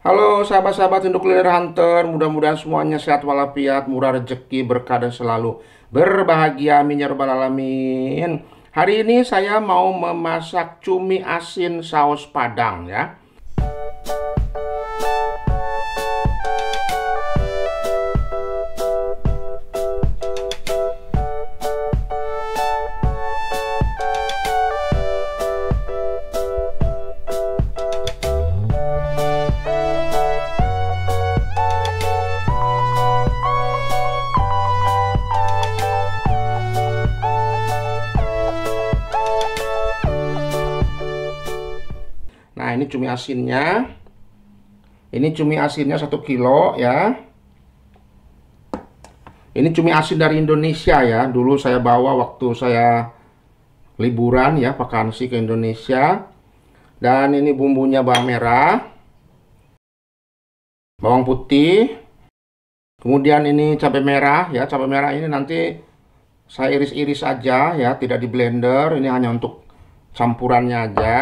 Halo sahabat-sahabat untuk kuliner hunter, mudah-mudahan semuanya sehat walafiat, murah rezeki, berkah dan selalu berbahagia. Amin ya rabbal alamin. Hari ini saya mau memasak cumi asin saus Padang ya. Nah, ini cumi asinnya. Ini cumi asinnya 1 kilo ya. Ini cumi asin dari Indonesia ya. Dulu saya bawa waktu saya liburan ya, vakansi ke Indonesia. Dan ini bumbunya bawang merah, bawang putih. Kemudian ini cabai merah ya. Cabai merah ini nanti saya iris-iris aja ya, tidak di blender. Ini hanya untuk campurannya aja.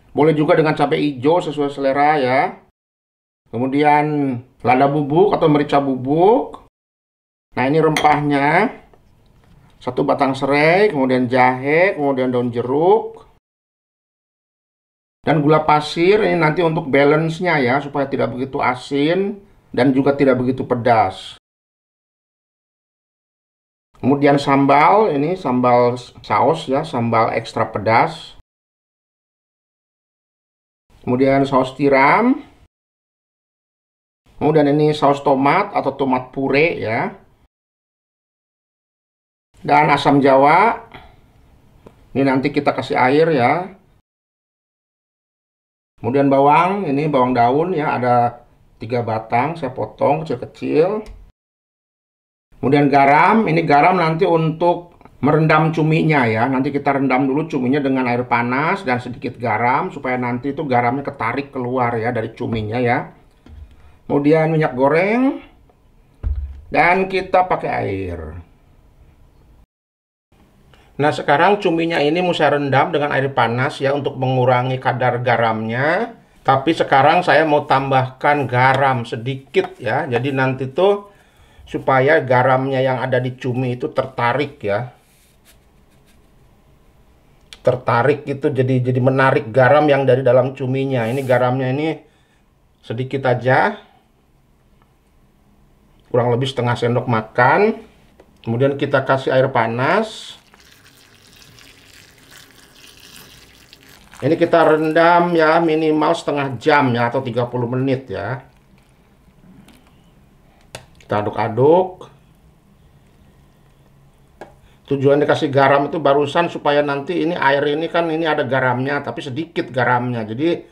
Boleh juga dengan cabai hijau sesuai selera ya. Kemudian lada bubuk atau merica bubuk. Nah, ini rempahnya. 1 batang serai, kemudian jahe, kemudian daun jeruk. Dan gula pasir ini nanti untuk balance-nya ya, supaya tidak begitu asin dan juga tidak begitu pedas. Kemudian sambal, ini sambal saus ya, sambal ekstra pedas. Kemudian saus tiram. Kemudian ini saus tomat atau tomat puree ya. Dan asam jawa. Ini nanti kita kasih air ya. Kemudian bawang, ini bawang daun ya, ada 3 batang, saya potong kecil-kecil. Kemudian garam, ini garam nanti untuk merendam cuminya ya. Nanti kita rendam dulu cuminya dengan air panas dan sedikit garam supaya nanti itu garamnya ketarik keluar ya dari cuminya ya. Kemudian minyak goreng dan kita pakai air. Nah, sekarang cuminya ini mau saya rendam dengan air panas ya untuk mengurangi kadar garamnya. Tapi sekarang saya mau tambahkan garam sedikit ya. Jadi nanti tuh supaya garamnya yang ada di cumi itu tertarik ya. Tertarik itu jadi menarik garam yang dari dalam cuminya. Ini garamnya ini sedikit aja. Kurang lebih setengah sendok makan. Kemudian kita kasih air panas. Ini kita rendam ya minimal setengah jam ya atau 30 menit ya. Kita aduk-aduk. Tujuan dikasih garam itu barusan supaya nanti ini air ini kan ini ada garamnya tapi sedikit garamnya. Jadi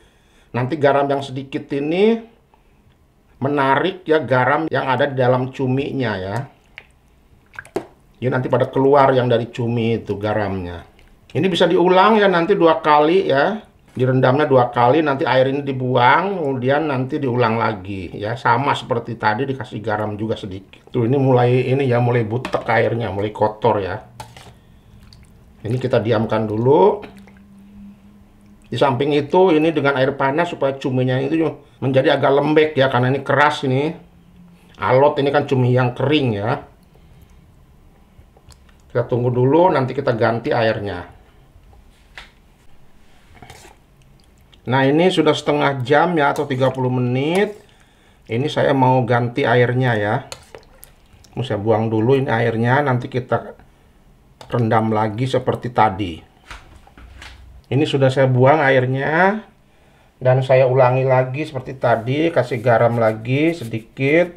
nanti garam yang sedikit ini menarik ya garam yang ada di dalam cuminya ya. Ini nanti pada keluar yang dari cumi itu garamnya. Ini bisa diulang ya nanti 2 kali ya. Direndamnya 2 kali, nanti air ini dibuang, kemudian nanti diulang lagi ya. Sama seperti tadi dikasih garam juga sedikit. Tuh ini mulai mulai butek airnya, mulai kotor ya. Ini kita diamkan dulu. Di samping itu ini dengan air panas supaya cuminya itu menjadi agak lembek ya, karena ini keras ini. Alot ini kan cumi yang kering ya. Kita tunggu dulu, nanti kita ganti airnya. Nah, ini sudah setengah jam ya atau 30 menit. Ini saya mau ganti airnya ya. Mau saya buang dulu ini airnya, nanti kita rendam lagi seperti tadi. Ini sudah saya buang airnya dan saya ulangi lagi seperti tadi, kasih garam lagi sedikit.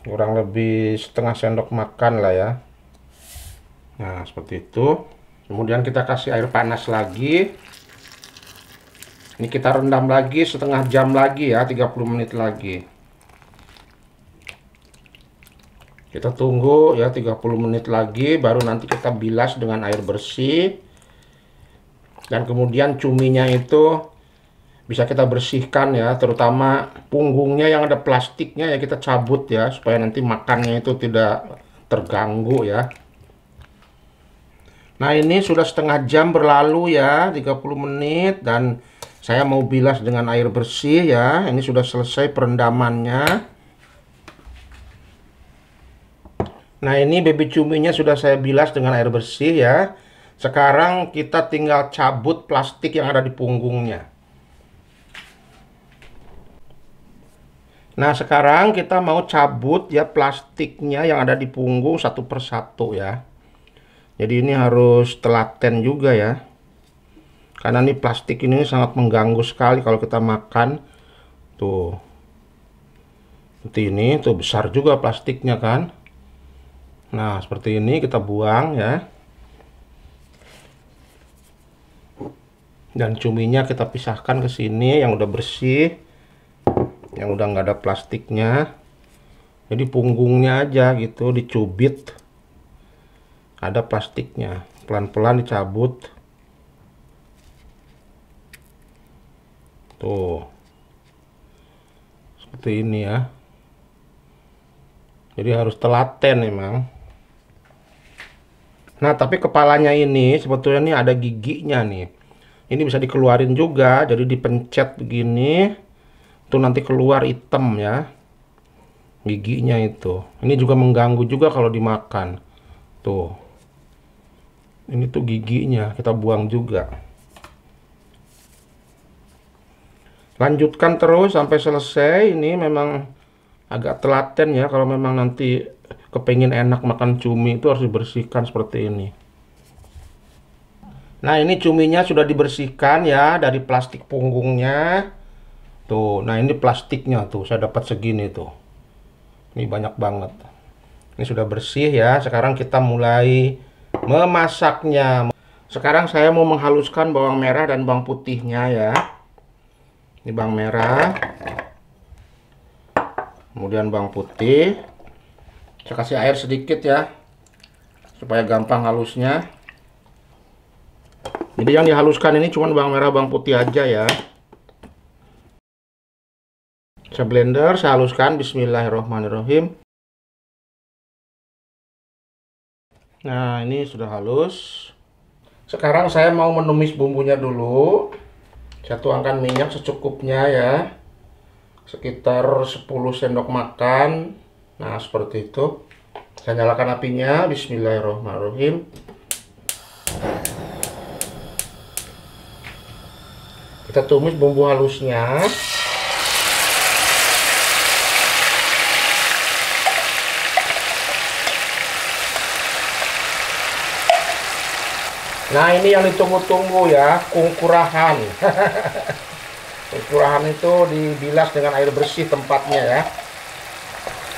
Kurang lebih setengah sendok makan lah ya. Nah, seperti itu. Kemudian kita kasih air panas lagi. Ini kita rendam lagi setengah jam lagi ya, 30 menit lagi. Kita tunggu ya 30 menit lagi, baru nanti kita bilas dengan air bersih. Dan kemudian cuminya itu bisa kita bersihkan ya, terutama punggungnya yang ada plastiknya ya kita cabut ya, supaya nanti makannya itu tidak terganggu ya. Nah, ini sudah setengah jam berlalu ya, 30 menit, dan Saya mau bilas dengan air bersih ya. Ini sudah selesai perendamannya. Nah, ini baby cuminya sudah saya bilas dengan air bersih ya. Sekarang kita tinggal cabut plastik yang ada di punggungnya. Nah, sekarang kita mau cabut ya plastiknya yang ada di punggung satu persatu ya. Jadi ini harus telaten juga ya. Karena ini plastik ini sangat mengganggu sekali kalau kita makan. Tuh. Seperti ini, tuh besar juga plastiknya kan. Nah, seperti ini kita buang ya. Dan cuminya kita pisahkan ke sini yang udah bersih. Yang udah nggak ada plastiknya. Jadi punggungnya aja gitu dicubit. Ada plastiknya. Pelan-pelan dicabut. Tuh. Seperti ini ya. Jadi harus telaten emang. Nah, tapi kepalanya ini sebetulnya nih ada giginya nih. Ini bisa dikeluarin juga, jadi dipencet begini. Tuh nanti keluar hitam ya. Giginya itu. Ini juga mengganggu juga kalau dimakan. Tuh. Ini tuh giginya, kita buang juga. Lanjutkan terus sampai selesai. Ini memang agak telaten ya. Kalau memang nanti kepingin enak makan cumi itu harus dibersihkan seperti ini. Nah, ini cuminya sudah dibersihkan ya dari plastik punggungnya. Tuh, nah ini plastiknya tuh. Saya dapat segini tuh. Ini banyak banget. Ini sudah bersih ya. Sekarang kita mulai memasaknya. Sekarang saya mau menghaluskan bawang merah dan bawang putihnya ya. Ini bawang merah, kemudian bawang putih. Saya kasih air sedikit ya, supaya gampang halusnya. Jadi yang dihaluskan ini cuma bawang merah, bawang putih aja ya. Saya blender, saya haluskan. Bismillahirrahmanirrahim. Nah, ini sudah halus. Sekarang saya mau menumis bumbunya dulu. Saya tuangkan minyak secukupnya ya. Sekitar 10 sendok makan. Nah, seperti itu. Saya nyalakan apinya. Bismillahirrahmanirrahim. Kita tumis bumbu halusnya. Nah, ini yang ditunggu-tunggu ya, kungkurahan. Kungkurahan itu dibilas dengan air bersih tempatnya ya.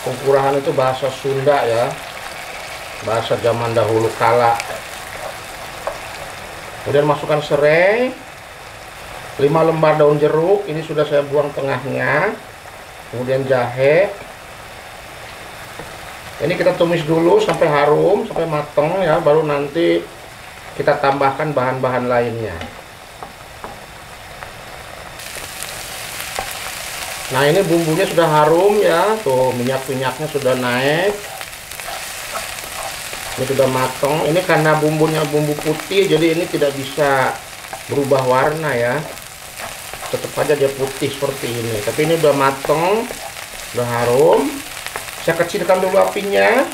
Kungkurahan itu bahasa Sunda ya. Bahasa zaman dahulu kala. Kemudian masukkan serai. 5 lembar daun jeruk, ini sudah saya buang tengahnya. Kemudian jahe. Ini kita tumis dulu sampai harum, sampai mateng ya, baru nanti kita tambahkan bahan-bahan lainnya. Nah, ini bumbunya sudah harum ya. Tuh, minyak-minyaknya sudah naik. Ini sudah matang. Ini karena bumbunya bumbu putih, jadi ini tidak bisa berubah warna ya. Tetap aja dia putih seperti ini. Tapi ini udah matang, udah harum. Saya kecilkan dulu apinya,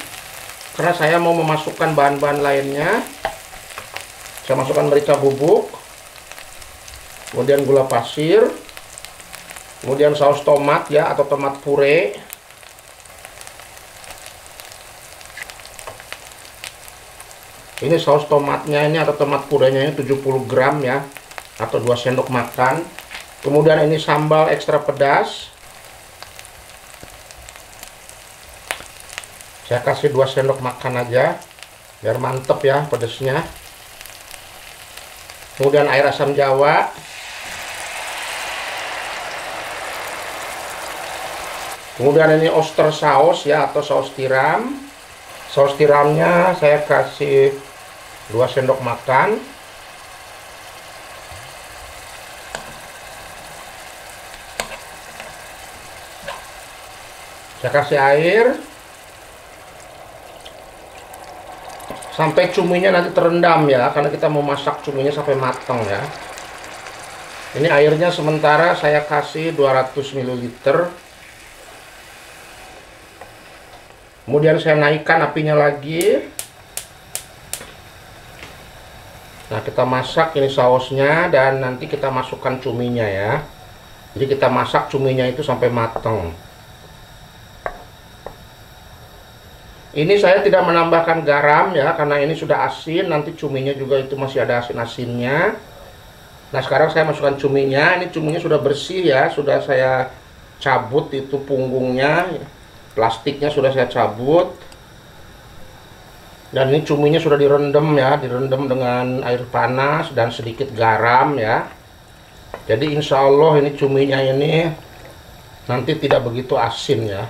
karena saya mau memasukkan bahan-bahan lainnya. Saya masukkan merica bubuk, kemudian gula pasir, kemudian saus tomat ya, atau tomat puree. Ini saus tomatnya ini atau tomat purenya ini 70 gram ya, atau 2 sendok makan. Kemudian ini sambal ekstra pedas. Saya kasih 2 sendok makan aja, biar mantep ya pedasnya. Kemudian air asam jawa. Kemudian ini oyster sauce ya, atau saus tiram. Saus tiramnya saya kasih 2 sendok makan. Saya kasih air sampai cuminya nanti terendam ya, karena kita mau masak cuminya sampai matang ya. Ini airnya sementara saya kasih 200 ml. Kemudian saya naikkan apinya lagi. Nah, kita masak ini sausnya dan nanti kita masukkan cuminya ya. Jadi kita masak cuminya itu sampai matang. Ini saya tidak menambahkan garam ya, karena ini sudah asin, nanti cuminya juga itu masih ada asin-asinnya. Nah, sekarang saya masukkan cuminya. Ini cuminya sudah bersih ya, sudah saya cabut itu punggungnya. Plastiknya sudah saya cabut. Dan ini cuminya sudah direndam ya, direndam dengan air panas dan sedikit garam ya. Jadi insya Allah ini cuminya ini nanti tidak begitu asin ya.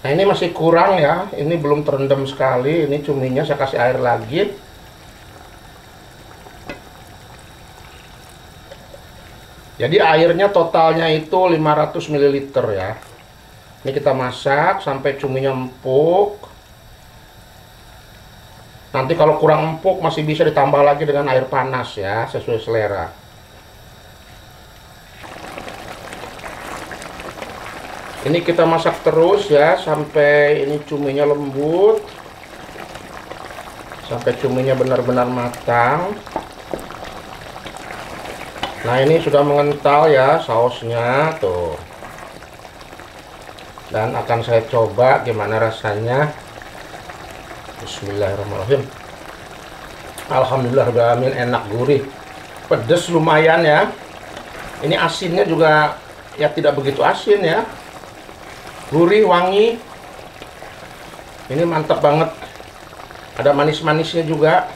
Nah, ini masih kurang ya, ini belum terendam sekali. Ini cuminya saya kasih air lagi. Jadi airnya totalnya itu 500 ml ya. Ini kita masak sampai cuminya empuk. Nanti kalau kurang empuk masih bisa ditambah lagi dengan air panas ya, sesuai selera. Ini kita masak terus ya sampai ini cuminya lembut. Sampai cuminya benar-benar matang. Nah, ini sudah mengental ya sausnya tuh. Dan akan saya coba gimana rasanya. Bismillahirrahmanirrahim. Alhamdulillahirrahmanirrahim, enak, gurih, pedes lumayan ya. Ini asinnya juga ya tidak begitu asin ya, gurih, wangi. Ini mantap banget, ada manis-manisnya juga.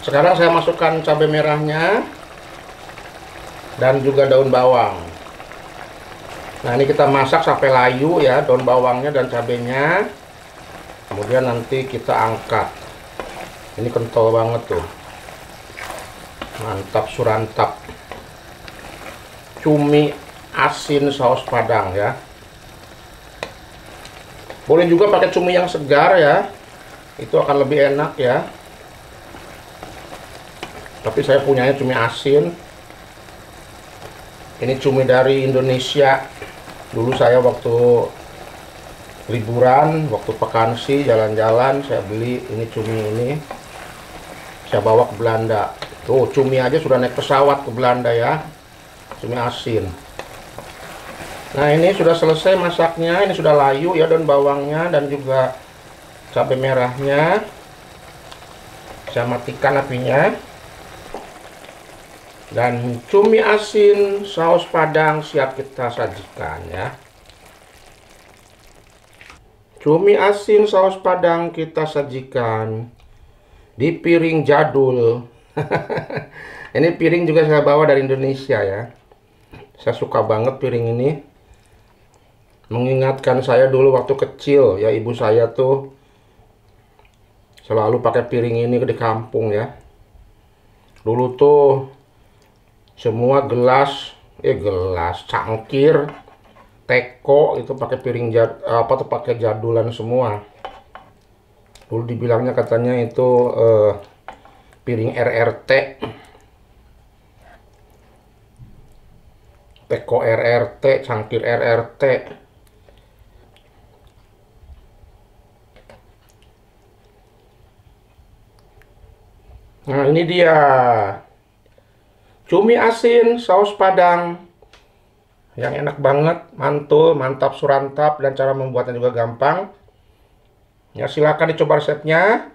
Sekarang saya masukkan cabai merahnya dan juga daun bawang. Nah, ini kita masak sampai layu ya, daun bawangnya dan cabenya. Kemudian nanti kita angkat. Ini kental banget tuh. Mantap surantap. Cumi asin saus Padang ya. Boleh juga pakai cumi yang segar ya. Itu akan lebih enak ya. Tapi saya punyanya cumi asin. Ini cumi dari Indonesia. Dulu saya waktu liburan, waktu vakansi, jalan-jalan, saya beli ini cumi ini. Saya bawa ke Belanda. Tuh, cumi aja sudah naik pesawat ke Belanda ya. Cumi asin. Nah, ini sudah selesai masaknya. Ini sudah layu ya daun bawangnya dan juga cabai merahnya. Saya matikan apinya. Dan cumi asin saus Padang siap kita sajikan ya. Cumi asin saus Padang kita sajikan di piring jadul. Ini piring juga saya bawa dari Indonesia ya. Saya suka banget piring ini. Mengingatkan saya dulu waktu kecil ya, ibu saya tuh selalu pakai piring ini di kampung ya. Dulu tuh semua gelas cangkir, teko itu pakai piring pakai jadulan semua. Dulu dibilangnya katanya itu piring RRT, teko RRT, cangkir RRT. Nah, ini dia cumi asin saus Padang yang enak banget, mantul, mantap surantap, dan cara membuatnya juga gampang. Ya, silakan dicoba resepnya.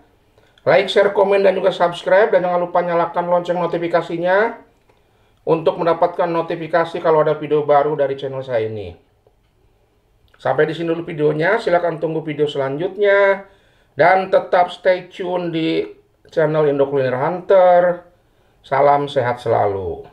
Like, share, komen, dan juga subscribe, dan jangan lupa nyalakan lonceng notifikasinya untuk mendapatkan notifikasi kalau ada video baru dari channel saya ini. Sampai di sini dulu videonya, silakan tunggu video selanjutnya dan tetap stay tune di channel Indo Kuliner Hunter. Salam sehat selalu.